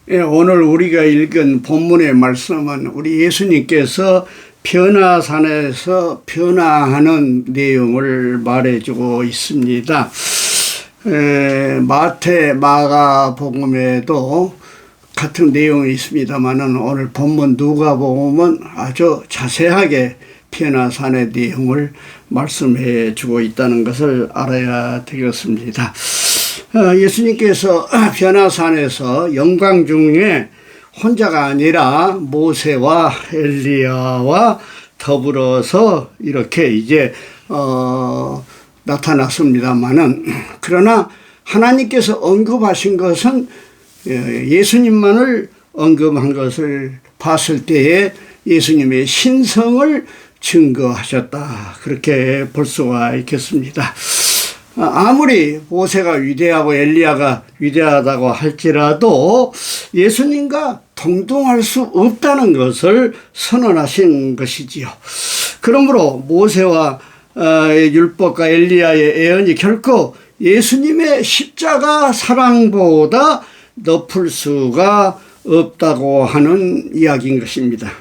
예, 오늘 우리가 읽은 본문의 말씀은 우리 예수님께서 변화산에서 변화하는 내용을 말해주고 있습니다. 마태, 마가복음에도 같은 내용이 있습니다만은 오늘 본문 누가복음은 아주 자세하게 변화산의 내용을 말씀해 주고 있다는 것을 알아야 되겠습니다. 예수님께서 변화산에서 영광 중에 혼자가 아니라 모세와 엘리야와 더불어서 이렇게 이제 나타났습니다만은, 그러나 하나님께서 언급하신 것은 예수님만을 언급한 것을 봤을 때에 예수님의 신성을 증거하셨다, 그렇게 볼 수가 있겠습니다. 아무리 모세가 위대하고 엘리야가 위대하다고 할지라도 예수님과 동등할 수 없다는 것을 선언하신 것이지요. 그러므로 모세와 율법과 엘리야의 예언이 결코 예수님의 십자가 사랑보다 높을 수가 없다고 하는 이야기인 것입니다.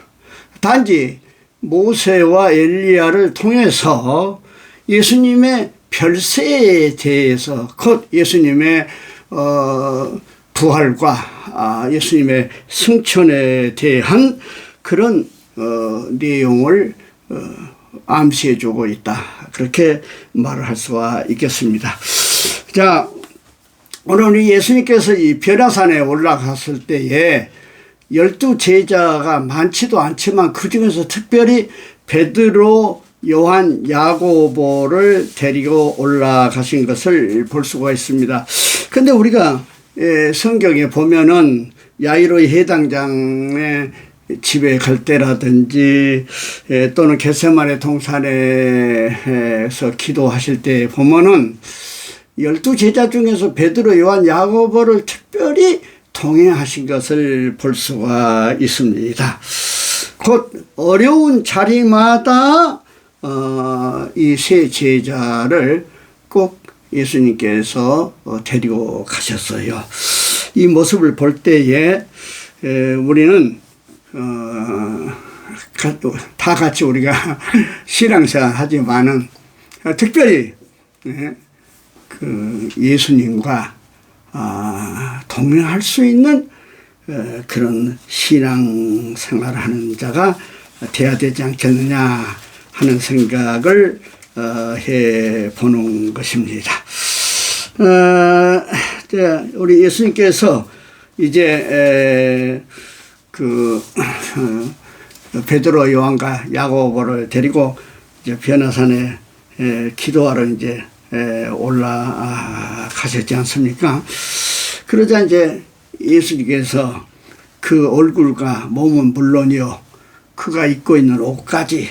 단지 모세와 엘리야를 통해서 예수님의 별세에 대해서, 곧 예수님의 부활과 예수님의 승천에 대한 그런 내용을 암시해 주고 있다, 그렇게 말을 할 수가 있겠습니다. 자, 오늘 예수님께서 이 변화산에 올라갔을 때에 12 제자가 많지도 않지만 그 중에서 특별히 베드로, 요한, 야고보를 데리고 올라가신 것을 볼 수가 있습니다. 근데 우리가 성경에 보면은 야이로의 해당장의 집에 갈 때라든지 또는 겟세마네 동산에서 기도하실 때 보면은 12 제자 중에서 베드로, 요한, 야고보를 특별히 동행하신 것을 볼 수가 있습니다. 곧 어려운 자리마다 이 세 제자를 꼭 예수님께서 데리고 가셨어요. 이 모습을 볼 때에 우리는 다 같이 우리가 신앙생활 하지만은 특별히 그 예수님과 동행할 수 있는 그런 신앙생활을 하는 자가 되어야 되지 않겠느냐 하는 생각을 해보는 것입니다. 우리 예수님께서 이제 베드로, 요한과 야고보를 데리고 이제 변화산에 기도하러 이제 올라가셨지 않습니까? 그러자 이제 예수님께서 그 얼굴과 몸은 물론이요, 그가 입고 있는 옷까지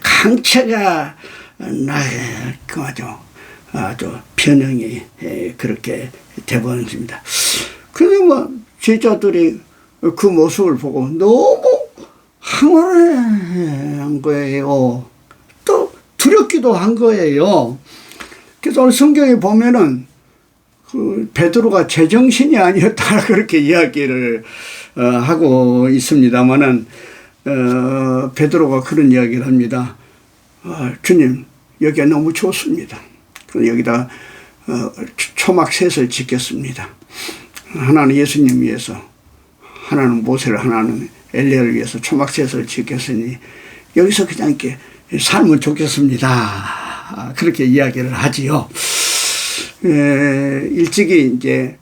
강체가 나고 아주 변형이 그렇게 되버렸습니다. 그런데 뭐 제자들이 그 모습을 보고 너무 황홀한 거예요. 또 두렵기도 한 거예요. 그래서 오늘 성경에 보면은 그 베드로가 제정신이 아니었다, 그렇게 이야기를 하고 있습니다만은 베드로가 그런 이야기를 합니다. 주님, 여기가 너무 좋습니다. 여기다 초막셋을 짓겠습니다. 하나는 예수님 위해서, 하나는 모세를, 하나는 엘리야를 위해서 초막셋을 짓겠으니 여기서 그냥 이렇게 살면 좋겠습니다, 그렇게 이야기를 하지요. 일찍이 이제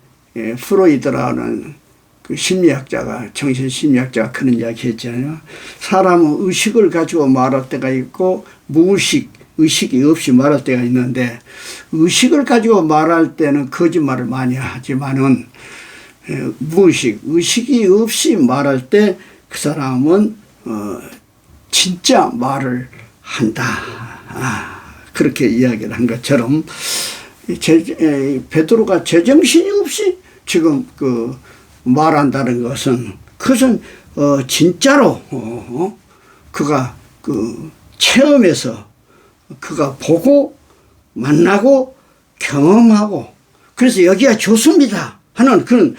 프로이드라는 그 심리학자가, 정신심리학자가 그런 이야기 했잖아요. 사람은 의식을 가지고 말할 때가 있고 의식이 없이 말할 때가 있는데, 의식을 가지고 말할 때는 거짓말을 많이 하지만은 의식이 없이 말할 때 그 사람은 진짜 말을 한다, 그렇게 이야기를 한 것처럼 베드로가 제정신이 없이 지금 말한다는 것은, 그것은 진짜로 그가 체험해서 그가 보고 만나고 경험하고, 그래서 여기가 좋습니다 하는 그런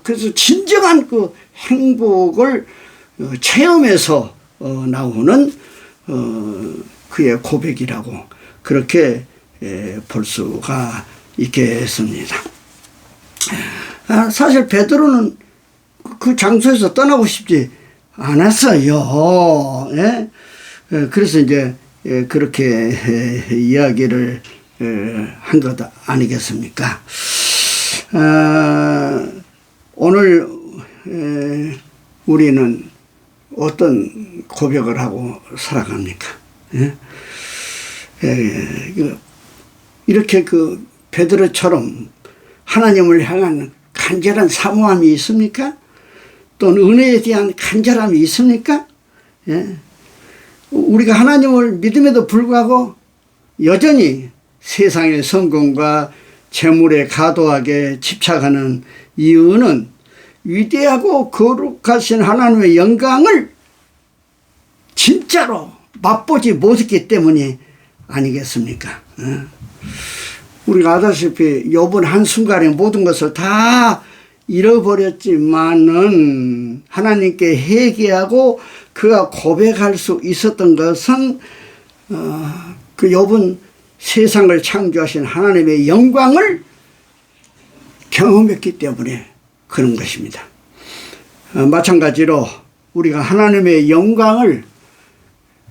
그래서 진정한 그 행복을 체험해서 나오는 그의 고백이라고 그렇게 볼 수가 있겠습니다. 사실 베드로는 그 장소에서 떠나고 싶지 않았어요. 그래서 이제 그렇게 이야기를 한 것 아니겠습니까? 오늘 우리는 어떤 고백을 하고 살아갑니까? 이렇게 그 베드로처럼 하나님을 향한 간절한 사모함이 있습니까? 또는 은혜에 대한 간절함이 있습니까? 우리가 하나님을 믿음에도 불구하고 여전히 세상의 성공과 재물에 과도하게 집착하는 이유는 위대하고 거룩하신 하나님의 영광을 진짜로 맛보지 못했기 때문이 아니겠습니까? 우리가 아다시피 욥은 한순간에 모든 것을 다 잃어버렸지만은 하나님께 회개하고 그가 고백할 수 있었던 것은 그 욥은 세상을 창조하신 하나님의 영광을 경험했기 때문에 그런 것입니다. 마찬가지로 우리가 하나님의 영광을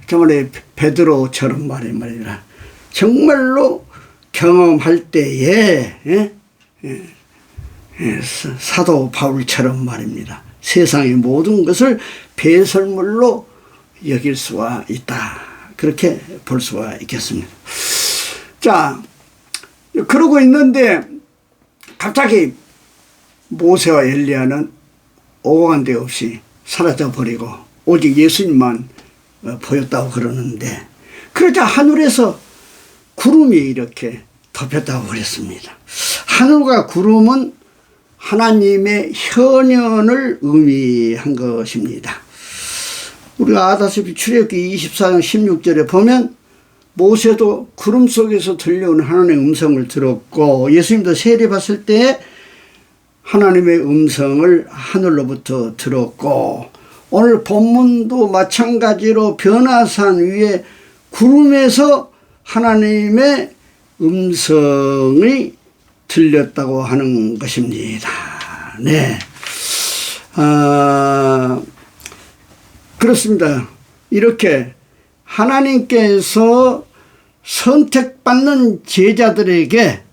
정말 베드로처럼 말이라 정말로 경험할 때에 사도 바울처럼 말입니다. 세상의 모든 것을 배설물로 여길 수가 있다. 그렇게 볼 수가 있겠습니다. 자, 그러고 있는데 갑자기 모세와 엘리야는 오고간 데 없이 사라져 버리고 오직 예수님만 보였다고 그러는데 그러자 하늘에서 구름이 이렇게 덮였다고 그랬습니다. 하늘과 구름은 하나님의 현현을 의미한 것입니다. 우리가 아다시피 출애굽기 24장 16절에 보면 모세도 구름 속에서 들려오는 하나님의 음성을 들었고 예수님도 세례받을 때 하나님의 음성을 하늘로부터 들었고 오늘 본문도 마찬가지로 변화산 위에 구름에서 하나님의 음성이 들렸다고 하는 것입니다. 네. 그렇습니다. 이렇게 하나님께서 선택받는 제자들에게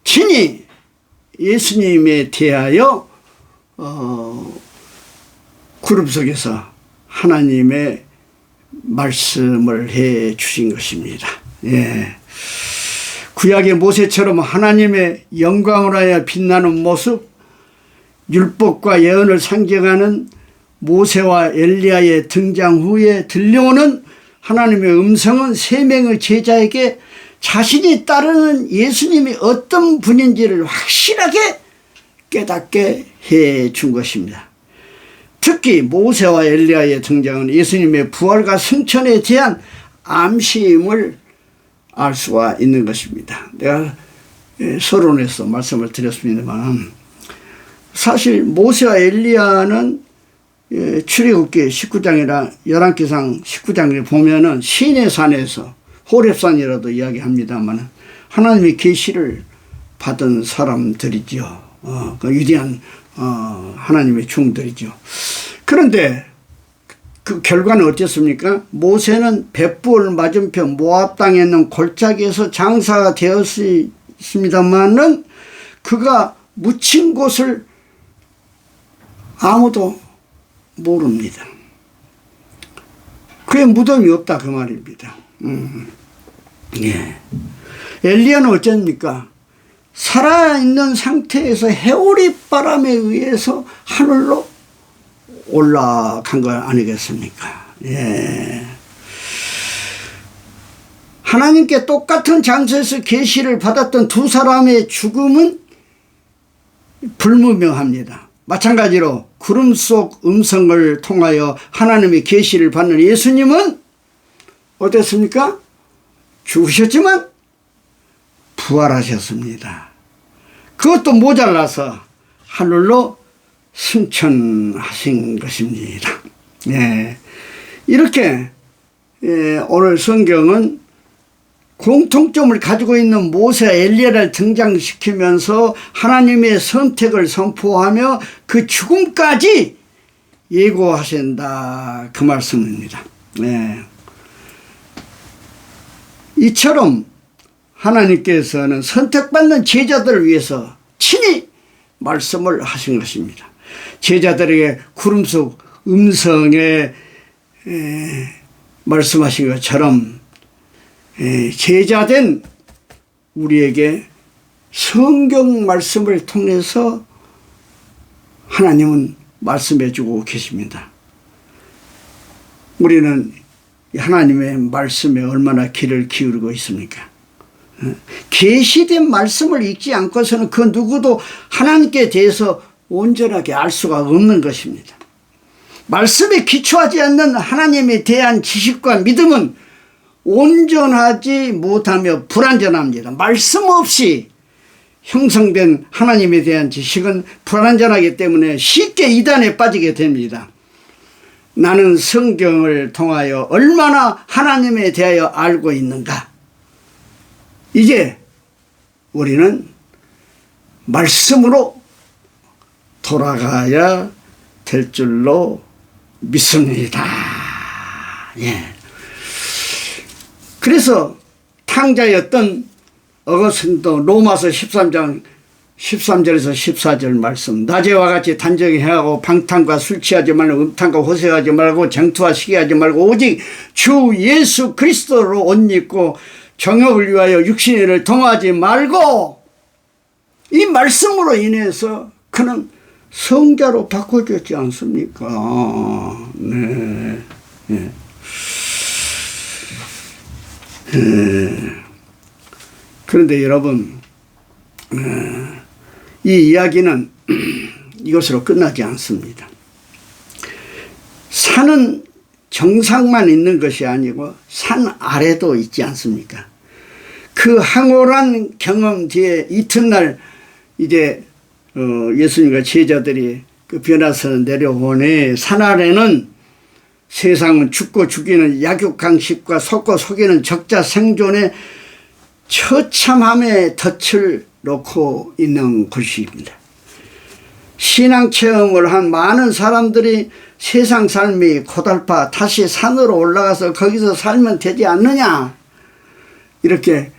친히 예수님에 대하여 구름 속에서 하나님의 말씀을 해 주신 것입니다. 예. 구약의 모세처럼 하나님의 영광으로 하여 빛나는 모습, 율법과 예언을 상징하는 모세와 엘리야의 등장 후에 들려오는 하나님의 음성은 세 명의 제자에게 자신이 따르는 예수님이 어떤 분인지를 확실하게 깨닫게 해 준 것입니다. 특히 모세와 엘리야의 등장은 예수님의 부활과 승천에 대한 암시임을 알 수가 있는 것입니다. 내가 서론에서 말씀을 드렸습니다만 사실 모세와 엘리야는 출애굽기 19장이나 열왕기상 19장을 보면은 시내 산에서 호렙산이라도 이야기합니다만 하나님의 계시를 받은 사람들이죠. 그 위대한 하나님의 종들이죠. 그런데 그 결과는 어땠습니까? 모세는 벳부을 맞은편 모압 땅에 있는 골짜기에서 장사가 되었습니다만은 그가 묻힌 곳을 아무도 모릅니다. 그의 무덤이 없다 그 말입니다. 예. 엘리야는 어쩝니까? 살아있는 상태에서 해오리 바람에 의해서 하늘로 올라간 거 아니겠습니까? 예. 하나님께 똑같은 장소에서 계시를 받았던 두 사람의 죽음은 불무명합니다. 마찬가지로 구름 속 음성을 통하여 하나님의 계시를 받는 예수님은 어땠습니까? 죽으셨지만 부활하셨습니다. 그것도 모자라서 하늘로 승천하신 것입니다. 예. 이렇게 오늘 성경은 공통점을 가지고 있는 모세, 엘리야를 등장시키면서 하나님의 선택을 선포하며 그 죽음까지 예고하신다, 그 말씀입니다. 네. 이처럼 하나님께서는 선택받는 제자들을 위해서 친히 말씀을 하신 것입니다. 제자들에게 구름 속 음성에 말씀하신 것처럼 제자된 우리에게 성경 말씀을 통해서 하나님은 말씀해 주고 계십니다. 우리는 하나님의 말씀에 얼마나 귀를 기울이고 있습니까? 계시된 말씀을 읽지 않고서는 그 누구도 하나님께 대해서 온전하게 알 수가 없는 것입니다. 말씀에 기초하지 않는 하나님에 대한 지식과 믿음은 온전하지 못하며 불완전합니다. 말씀 없이 형성된 하나님에 대한 지식은 불완전하기 때문에 쉽게 이단에 빠지게 됩니다. 나는 성경을 통하여 얼마나 하나님에 대하여 알고 있는가? 이제 우리는 말씀으로 돌아가야 될 줄로 믿습니다. 예. 그래서 탕자였던 어거스틴도 로마서 13장 13절에서 14절 말씀, 낮에와 같이 단정히 행하고 방탕과 술 취하지 말고 음탕과 호색하지 말고 정투와 시기하지 말고 오직 주 예수 그리스도로 옷 입고 정욕을 위하여 육신의 일을 동하지 말고, 이 말씀으로 인해서 그는 성자로 바꿔줬지 않습니까? 네. 네. 그런데 여러분, 이 이야기는 이것으로 끝나지 않습니다. 산은 정상만 있는 것이 아니고 산 아래도 있지 않습니까? 그 황홀한 경험 뒤에 이튿날 이제 예수님과 제자들이 그 변화선을 내려오니 산 아래는 세상은 죽고 죽이는 약육강식과 속고 속이는 적자 생존의 처참함의 덫을 놓고 있는 곳입니다. 신앙체험을 한 많은 사람들이 세상 삶이 고달파 다시 산으로 올라가서 거기서 살면 되지 않느냐, 이렇게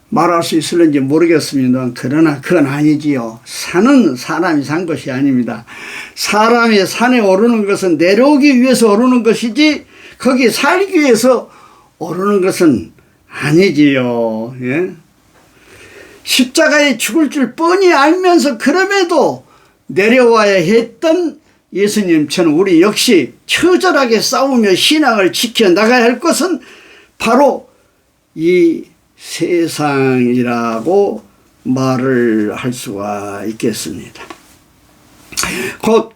말할 수 있을는지 모르겠습니다. 그러나 그건 아니지요. 산은 사람이 산 것이 아닙니다. 사람이 산에 오르는 것은 내려오기 위해서 오르는 것이지 거기 살기 위해서 오르는 것은 아니지요. 예? 십자가에 죽을 줄 뻔히 알면서 그럼에도 내려와야 했던 예수님처럼 우리 역시 처절하게 싸우며 신앙을 지켜나가야 할 것은 바로 이 세상이라고 말을 할 수가 있겠습니다. 곧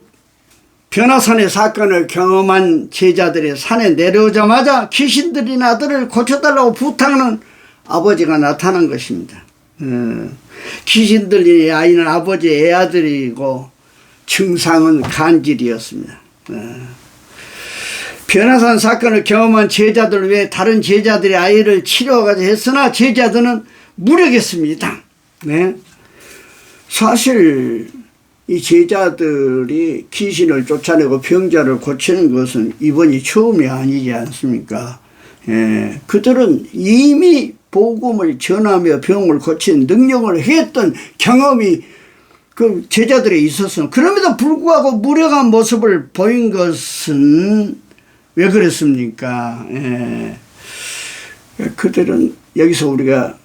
변화산의 사건을 경험한 제자들이 산에 내려오자마자 귀신들이 아들을 고쳐달라고 부탁하는 아버지가 나타난 것입니다. 귀신들이 아이는 아버지의 애아들이고 증상은 간질이었습니다. 변화산 사건을 경험한 제자들 외에 다른 제자들이 아이를 치료하고자 했으나 제자들은 무력했습니다. 네. 사실 이 제자들이 귀신을 쫓아내고 병자를 고치는 것은 이번이 처음이 아니지 않습니까? 예. 그들은 이미 복음을 전하며 병을 고친 능력을 했던 경험이 그 제자들에 있었어. 그럼에도 불구하고 무력한 모습을 보인 것은 왜 그랬습니까? 예. 그들은 여기서 우리가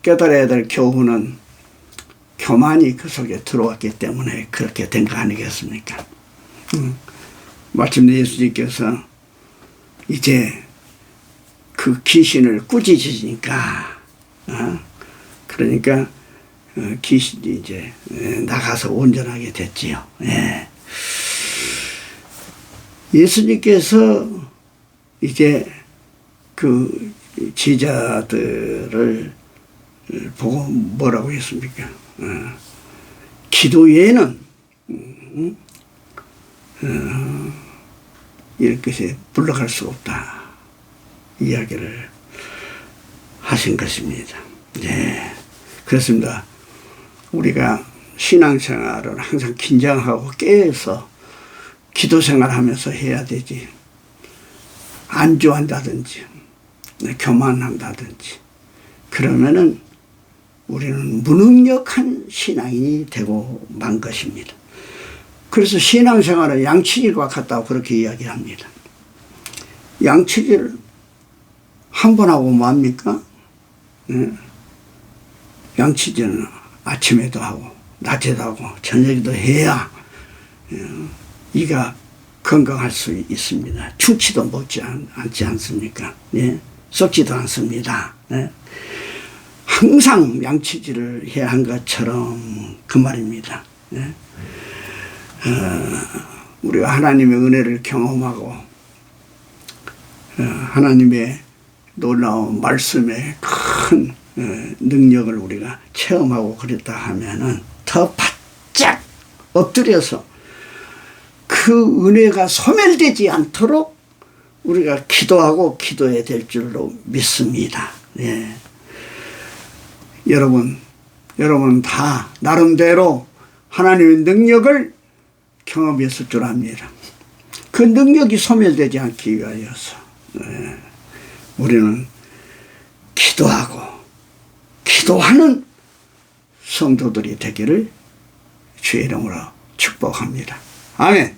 깨달아야 될 교훈은 교만이 그 속에 들어왔기 때문에 그렇게 된 거 아니겠습니까? 마침내 예수님께서 이제 그 귀신을 꾸짖으니까 그러니까 귀신이 이제 나가서 온전하게 됐지요. 예. 예수님께서 이제 그 제자들을 보고 뭐라고 했습니까? 기도 외에는 이렇게 불러갈 수 없다 이야기를 하신 것입니다. 네, 그렇습니다. 우리가 신앙생활을 항상 긴장하고 깨어서 기도생활하면서 해야 되지. 안주한다든지 교만한다든지 그러면은 우리는 무능력한 신앙인이 되고 만 것입니다. 그래서 신앙생활은 양치질과 같다고 그렇게 이야기합니다. 양치질 한 번 하고 뭡니까? 양치질은 아침에도 하고 낮에도 하고 저녁에도 해야 이가 건강할 수 있습니다. 충치도 먹지 않지 않습니까? 예? 썩지도 않습니다. 예? 항상 양치질을 해야 한 것처럼 그 말입니다. 예? 우리가 하나님의 은혜를 경험하고 하나님의 놀라운 말씀의 큰 능력을 우리가 체험하고 그랬다 하면은 더 바짝 엎드려서 그 은혜가 소멸되지 않도록 우리가 기도하고 기도해야 될 줄로 믿습니다. 예. 여러분 다 나름대로 하나님의 능력을 경험했을 줄 압니다. 그 능력이 소멸되지 않기 위하여서 우리는 기도하고 기도하는 성도들이 되기를 주의 이름으로 축복합니다. 아멘.